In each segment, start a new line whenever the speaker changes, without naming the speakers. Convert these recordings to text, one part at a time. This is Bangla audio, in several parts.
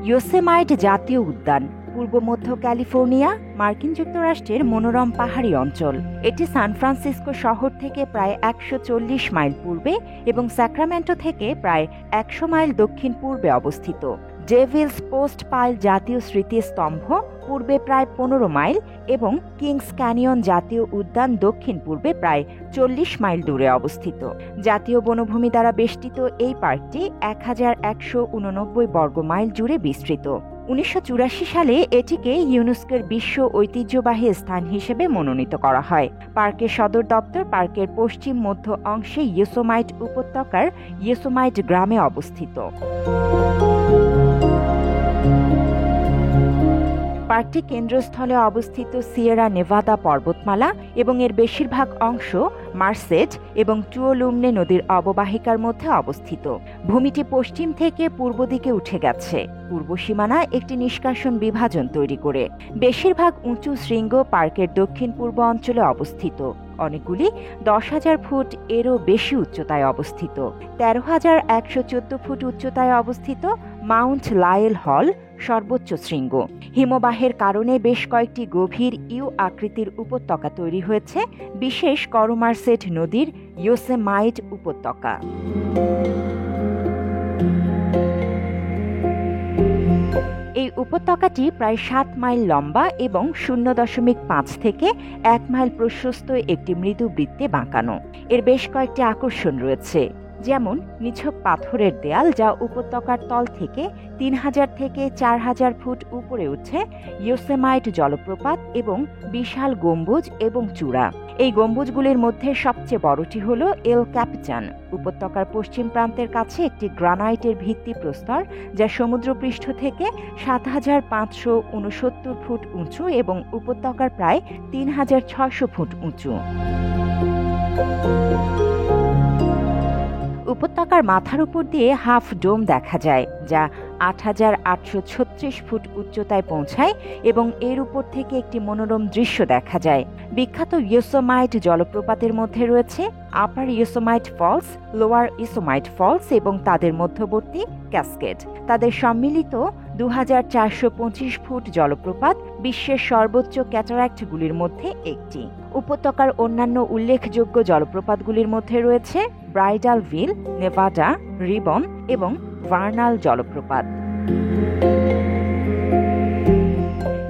ইয়োসেমাইট জাতীয় উদ্যান পূর্ব মধ্য ক্যালিফোর্নিয়া, মার্কিন যুক্তরাষ্ট্রের মনোরম পাহাড়ি অঞ্চল। এটি সান ফ্রান্সিসকো শহর থেকে প্রায় ১৪০ মাইল পূর্বে এবং স্যাক্রামেন্টো থেকে প্রায় ১০০ মাইল দক্ষিণ পূর্বে অবস্থিত। ডেভিলস পোস্ট পাইল জাতীয় স্মৃতিস্তম্ভ পূর্বে প্রায় ১৫ মাইল এবং কিংস ক্যানিয়ন জাতীয় উদ্যান দক্ষিণ পূর্বে প্রায় ৪০ মাইল দূরে অবস্থিত। জাতীয় বনভূমি দ্বারা বেষ্টিত এই পার্কটি ১১৮৯ বর্গ মাইল জুড়ে বিস্তৃত। ১৯৮৪ সালে এটিকে ইউনেস্কোর বিশ্ব ঐতিহ্যবাহী স্থান হিসেবে মনোনীত করা হয়। পার্কের সদর দপ্তর পার্কের পশ্চিম মধ্য অংশে ইয়োসেমাইট উপত্যকার ইয়োসেমাইট গ্রামে অবস্থিত। পার্কটি কেন্দ্রস্থলে অবস্থিত সিয়েরা নেভাদা পর্বতমালা এবং এর বেশিরভাগ অংশ মার্সেট এবং টুওলুমনে নদীর অববাহিকার মধ্যে অবস্থিত। ভূমিটি পশ্চিম থেকে পূর্ব দিকে উঠে গেছে, পূর্ব সীমানা একটি নিষ্কাশন বিভাজন তৈরি করে। বেশিরভাগ উঁচু শৃঙ্গ পার্কের দক্ষিণ পূর্ব অঞ্চলে অবস্থিত। অনেকগুলি ১০,০০০ ফুট এরও বেশি উচ্চতায় অবস্থিত। ১৩,১১৪ ফুট উচ্চতায় অবস্থিত মাউন্ট লায়েল হল সর্বোচ্চ শৃঙ্গ। হিমবাহের কারণে বেশ কয়েকটি গভীর ইউ আকৃতির উপত্যকা তৈরি হয়েছে, বিশেষ করমারসেট নদীর ইয়োসেমাইট উপত্যকা। এই উপত্যকাটি প্রায় ৭ মাইল লম্বা এবং ০.৫ থেকে ১ মাইল প্রশস্ত একটি মৃদু বৃত্তে বাঁকানো। এর বেশ কয়েকটি আকর্ষণ রয়েছে, যেমন নিছক পাথরের দেয়াল যা উপত্যকার তল থেকে ৩,০০০ থেকে ৪,০০০ ফুট উপরে উঠছে, ইয়োসেমাইট জলপ্রপাত এবং বিশাল গম্বুজ এবং চূড়া। এই গম্বুজগুলির মধ্যে সবচেয়ে বড়টি হল এল ক্যাপিটান। উপত্যকার পশ্চিম প্রান্তের কাছে একটি গ্রানাইটের ভিত্তিপ্রস্তর যা সমুদ্রপৃষ্ঠ থেকে ৭,৫৬৯ ফুট উঁচু এবং উপত্যকার প্রায় ৩,৬০০ ফুট উঁচু। উপত্যকার মাথার উপর দিয়ে হাফ ডোম দেখা যায়, যা ৮,৮৩৬ ফুট উচ্চতায় পৌঁছায় এবং এর উপর থেকে একটি মনোরম দৃশ্য দেখা যায়। বিখ্যাত ইয়োসেমাইট জলপ্রপাতের মধ্যে রয়েছে upper Yosemite Falls, lower Yosemite Falls এবং তাদের মধ্যবর্তী ক্যাসকেড। তাদের সম্মিলিত ২,৪২৫ ফুট জলপ্রপাত বিশ্বের সর্বোচ্চ ক্যাটারাক্টগুলির মধ্যে একটি। উপত্যকার অন্যান্য উল্লেখযোগ্য জলপ্রপাতগুলির মধ্যে রয়েছে ব্রাইডাল ভিল, নেভাডা, রিবন এবং ভার্নাল জলপ্রপাত।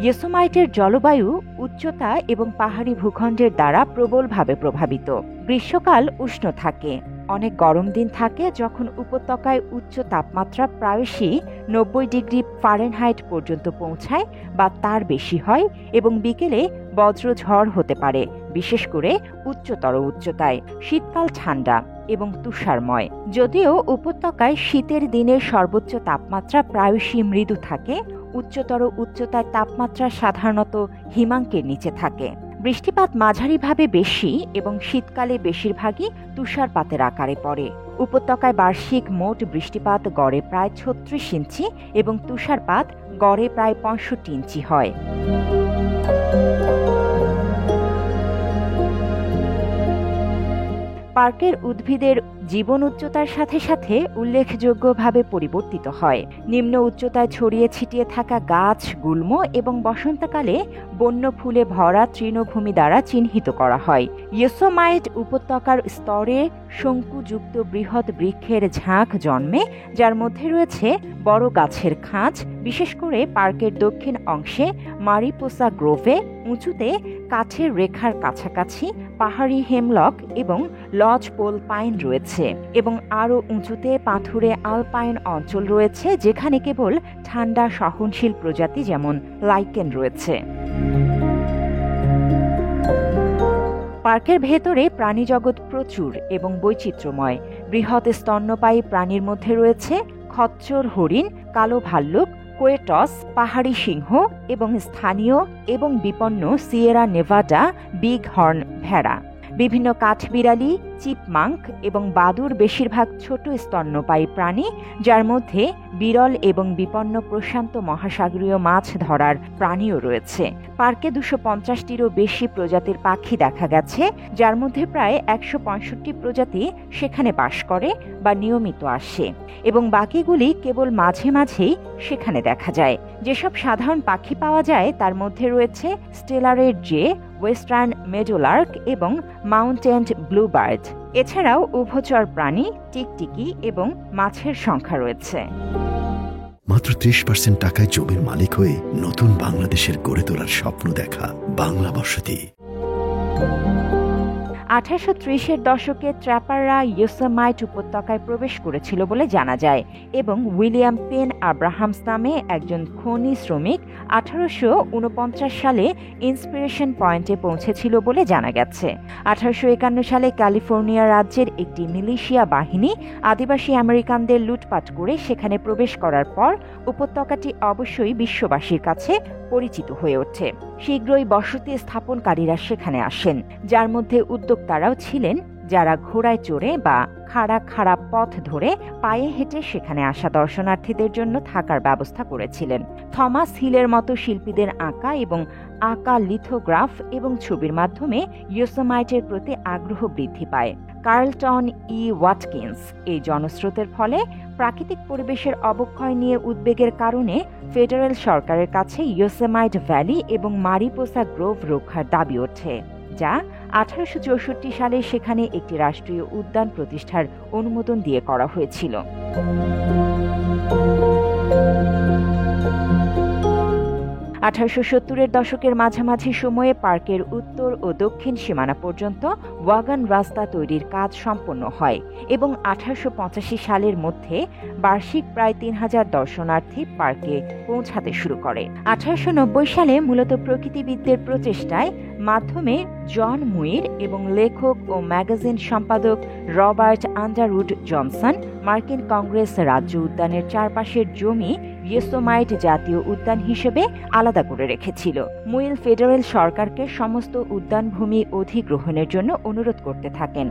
ইয়োসেমাইটের জলবায়ু উচ্চতা এবং পাহাড়ি ভূখণ্ডের দ্বারা প্রবলভাবে প্রভাবিত। গ্রীষ্মকাল উষ্ণ থাকে, অনেক গরম দিন থাকে যখন উপত্যকায় উচ্চ তাপমাত্রা প্রায়শই ৯০ ডিগ্রি ফারেনহাইট পর্যন্ত পৌঁছায় বা তার বেশি হয় এবং বিকেলে বজ্রঝড় হতে পারে, বিশেষ করে উচ্চতর উচ্চতায়। শীতকাল ঠান্ডা এবং তুষারময়। যদিও উপত্যকায় শীতের দিনের সর্বোচ্চ তাপমাত্রা প্রায়শই মৃদু থাকে, উচ্চতর উচ্চতায় তাপমাত্রা সাধারণত হিমাঙ্কের নিচে থাকে। বৃষ্টিপাত মাঝারিভাবে বেশি এবং শীতকালে বেশিরভাগই তুষারপাতের আকারে পড়ে। উপত্যকায় বার্ষিক মোট বৃষ্টিপাত গড়ে প্রায় ৩৬ ইঞ্চি এবং তুষারপাত গড়ে প্রায় ৬৫ ইঞ্চি হয়। পার্কের উদ্ভিদের জীবন উচ্চতার সাথে সাথে উল্লেখযোগ্যভাবে পরিবর্তিত হয়। নিম্ন উচ্চতায় ছড়িয়ে ছিটিয়ে থাকা গাছ, গুল্ম এবং বসন্তকালে বন্য ফুলে ভরা তৃণভূমি দ্বারা চিহ্নিত করা হয়। ইয়োসেমাইট উপত্যকার স্তরে শঙ্কুযুক্ত বৃহৎ বৃক্ষের ঝাঁক জন্মে, যার মধ্যে রয়েছে বড় গাছের খাঁজ, বিশেষ করে পার্কের দক্ষিণ অংশে মারিপোসা গ্রোভে উঁচুতে কাঠের রেখার কাছাকাছি পাহাড়ি হেমলক এবং লজ পোল পাইন রয়েছে এবং আরও উঁচুতে পাথুরে আলপাইন অঞ্চল রয়েছে যেখানে কেবল ঠান্ডা সহনশীল প্রজাতি যেমন লাইকেন রয়েছে। পার্কের ভেতরে প্রাণীজগৎ প্রচুর এবং বৈচিত্র্যময়। বৃহৎ স্তন্যপায়ী প্রাণীর মধ্যে রয়েছে খচ্চর হরিণ, কালো ভাল্লুক, কোয়েটস, পাহাড়ি সিংহ এবং স্থানীয় এবং বিপন্ন সিয়েরা নেভাডা বিগ হর্ন ভেড়া। বিভিন্ন কাঠবিড়ালি, চিপমাঙ্ক এবং বাদুড় বেশিরভাগ ছোট স্তন্যপায়ী প্রাণী, যার মধ্যে বিরল এবং বিপন্ন প্রশান্ত মহাসাগরীয় মাছ ধরার প্রাণীও রয়েছে। পার্কে 250টিরও বেশি প্রজাতির পাখি দেখা গেছে, যার মধ্যে প্রায় 165 প্রজাতি সেখানে বাস করে বা নিয়মিত আসে, এবং বাকিগুলি কেবল মাঝে মাঝেই সেখানে দেখা যায়। যেসব সাধারণ পাখি পাওয়া যায় তার মধ্যে রয়েছে স্টেলারের জে, ওয়েস্টার্ন মেডোলার্ক এবং মাউন্টেন ব্লুবার্ড। এছাড়াও উভচর প্রাণী, টিকটিকি এবং মাছের সংখ্যা রয়েছে।
মাত্র 30% টাকায় জমির মালিক হয়ে নতুন বাংলাদেশের গড়ে তোলার স্বপ্ন দেখা বাংলা বসতি।
1830-এর দশকে ট্র্যাপাররা ইয়োসেমাইট উপত্যকায় প্রবেশ করেছিল বলে জানা যায়, এবং উইলিয়াম পেন আব্রাহামস নামে একজন খনি শ্রমিক 1849 সালে ইন্সপিরেশন পয়েন্টে পৌঁছেছিল বলে জানা গেছে। 1851 সালে ক্যালিফোর্নিয়া রাজ্যের একটি মিলিশিয়া বাহিনী আদিবাসী আমেরিকানদের লুটপাট করে সেখানে প্রবেশ করার পর উপত্যকাটি অবশ্যই বিশ্ববাসীর কাছে পরিচিত হয়ে ওঠে। শীঘ্রই বসতি স্থাপনকারীরা সেখানে আসেন, যার মধ্যে উদ্যোক্তারাও ছিলেন, যারা ঘোড়ায় চড়ে বা খাড়া খাড়া পথ ধরে পায়ে হেঁটে সেখানে আসা দর্শনার্থীদের জন্য থাকার ব্যবস্থা করেছিলেন। থমাস হিলের মতো শিল্পীদের আঁকা এবং আঁকা লিথোগ্রাফ এবং ছবির মাধ্যমে ইয়োসেমাইটের প্রতি আগ্রহ বৃদ্ধি পায়। কার্লটন ই ওয়াটকিন্স এই জনস্রোতের ফলে প্রাকৃতিক পরিবেশের অবক্ষয় নিয়ে উদ্বেগের কারণে ফেডারেল সরকারের কাছে ইয়োসেমাইট ভ্যালি এবং মারিপোসা গ্রোভ রক্ষার দাবি ওঠে, যা 1864 সালে সেখানে একটি রাষ্ট্রীয় উদ্যান প্রতিষ্ঠার অনুমোদন দিয়ে করা হয়েছিল। 1870-এর দশকের মাঝামাঝি সময়ে পার্কের উত্তর ও দক্ষিণ সীমানা পর্যন্ত ওয়াগন রাস্তা তৈরির কাজ সম্পন্ন হয়, এবং 1885 সালের মধ্যে বার্ষিক প্রায় 3000 দর্শনার্থী পার্কে পৌঁছাতে শুরু করে। 1890 সালে মূলত প্রকৃতিবিদদের প্রচেষ্টায় মাধ্যমে জন মুইর এবং লেখক ও ম্যাগাজিন সম্পাদক রবার্ট আন্ডারউড জনসন মার্কিন কংগ্রেস রাজ্য উদ্যানের চারপাশের জমি ইয়োসেমাইট জাতীয় উদ্যান হিসেবে আলাদা করে রেখেছিল। মুইল ফেডারেল সরকারকে সমস্ত উদ্যানভূমি অধিগ্রহণের জন্য অনুরোধ করতে থাকেন।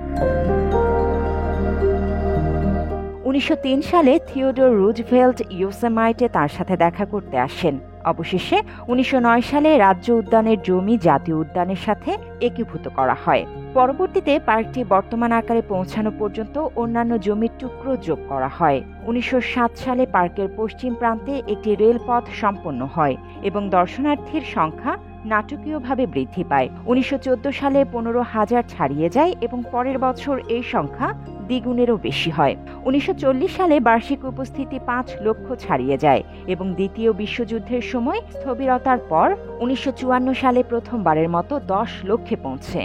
1903 সালে থিওডোর রুজভেল্ট ইয়োসেমাইটে তার সাথে দেখা করতে আসেন। অবশেষে 1909 সালে রাজ্য উদ্যানের জমি জাতীয় উদ্যানের সাথে একীভূত করা হয়। পরবর্তীতে পার্কটি বর্তমান আকারে পৌঁছানো পর্যন্ত অন্যান্য জমির টুকরো যোগ করা হয়। 1907 সালে পার্কের পশ্চিম প্রান্তে একটি রেলপথ সম্পন্ন হয় এবং দর্শনার্থীর সংখ্যা নাটকীয়ভাবে বৃদ্ধি পায়। 1914 সালে 15,000 ছাড়িয়ে যায় এবং পরের বছর এই সংখ্যা দ্বিগুণেরও বেশি হয়। 1940 সালে বার্ষিক উপস্থিতি 5 লক্ষ ছাড়িয়ে যায় এবং দ্বিতীয় বিশ্বযুদ্ধের সময় স্থবিরতার পর 1954 সালে প্রথমবারের মতো 10 লক্ষে পৌঁছে।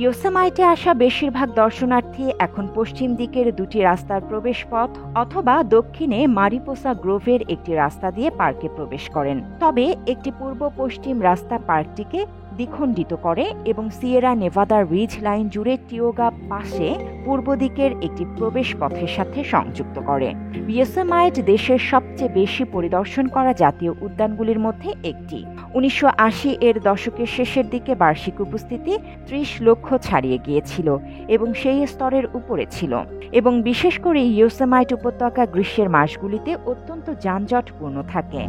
ইয়োসেমাইটে আসা বেশিরভাগ দর্শনার্থী এখন পশ্চিম দিকের দুটি রাস্তার প্রবেশ পথ অথবা দক্ষিণে মারিপোসা গ্রোভের একটি রাস্তা দিয়ে পার্কে প্রবেশ করেন। তবে একটি পূর্ব পশ্চিম রাস্তা পার্কটিকে দ্বিখণ্ডিত করে এবং সিয়েরা নেভাদা রিজ লাইন জুড়ে টিওগা পাশে পূর্ব দিকের একটি প্রবেশ পথের সাথে সংযুক্ত করে। ইয়োসেমাইট দেশের সবচেয়ে বেশি পরিদর্শন করা জাতীয় উদ্যানগুলির মধ্যে একটি। 1980-এর দশকের শেষের দিকে বার্ষিক উপস্থিতি 30 লক্ষ ছাড়িয়ে গিয়েছিল এবং সেই স্তরের উপরে ছিল, এবং বিশেষ করে ইয়োসেমাইট উপত্যকা গ্রীষ্মের মাসগুলিতে অত্যন্ত যানজটপূর্ণ থাকে।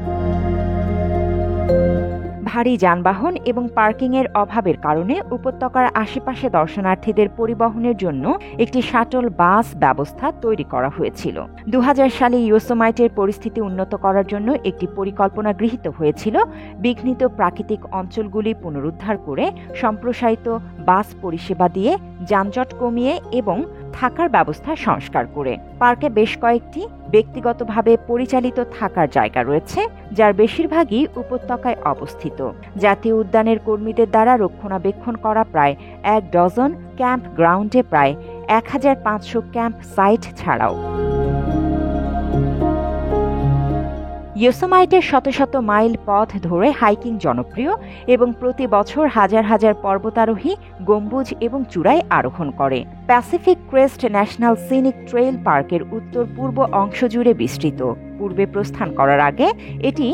ভারী যানবাহন এবং পার্কিংয়ের অভাবের কারণে উপত্যকার আশেপাশে দর্শনার্থীদের পরিবহনের জন্য একটি শাটল বাস ব্যবস্থা তৈরি করা হয়েছিল। 2000 সালে ইয়োসেমাইটের পরিস্থিতি উন্নত করার জন্য একটি পরিকল্পনা গৃহীত হয়েছিল, বিঘ্নিত প্রাকৃতিক অঞ্চলগুলি পুনরুদ্ধার করে সম্প্রসারিত বাস পরিষেবা দিয়ে যানজট কমিয়ে এবং থাকার ব্যবস্থা সংস্কার করে। পার্কে বেশ কয়েকটি ব্যক্তিগতভাবে পরিচালিত থাকার জায়গা রয়েছে, যার বেশিরভাগই উপত্যকায় অবস্থিত। জাতীয় উদ্যানের কর্মীদের দ্বারা রক্ষণাবেক্ষণ করা প্রায় 1 ডজন ক্যাম্প গ্রাউন্ডে প্রায় 1500 ক্যাম্প সাইট ছাড়াও ইয়োসেমাইটের শত শত মাইল পথ ধরে হাইকিং জনপ্রিয় এবং প্রতি বছর হাজার হাজার পর্বতারোহী গম্বুজ এবং চূড়ায় আরোহণ করে। Pacific crest national scenic trail পার্কের উত্তর পূর্ব অংশ জুড়ে বিস্তৃত। পূর্বে প্রস্থান করার আগে এটি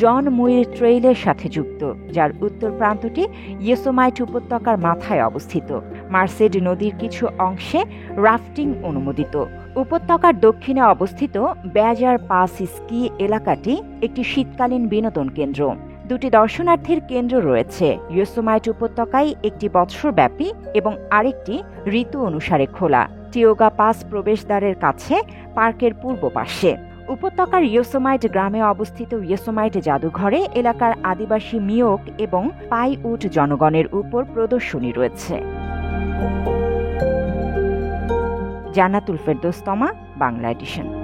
জন মুইর ট্রেইলের সাথে যুক্ত, যার উত্তর প্রান্তটি ইয়োসেমাইট উপত্যকার মাথায় অবস্থিত। মার্সেড নদীর কিছু অংশে রাফটিং অনুমোদিত। উপত্যকার দক্ষিণে অবস্থিত ব্যাজার পাস স্কি এলাকাটি একটি শীতকালীন বিনোদন কেন্দ্র। দুটি দর্শনার্থীর কেন্দ্র রয়েছে। ইয়োসেমাইট উপত্যকায় একটি বৎসরব্যাপী এবং আরেকটি ঋতু অনুসারে খোলা। টিওগা পাস প্রবেশদ্বারের কাছে পার্কের পূর্ব পাশে। উপত্যকার ইয়োসেমাইট গ্রামে অবস্থিত ইয়োসেমাইট জাদুঘরে এলাকার আদিবাসী মিওক এবং পাইউট জনগণের উপর প্রদর্শনী রয়েছে। জান্নাতুল ফেরদৌস তমা, বাংলা এডিশন।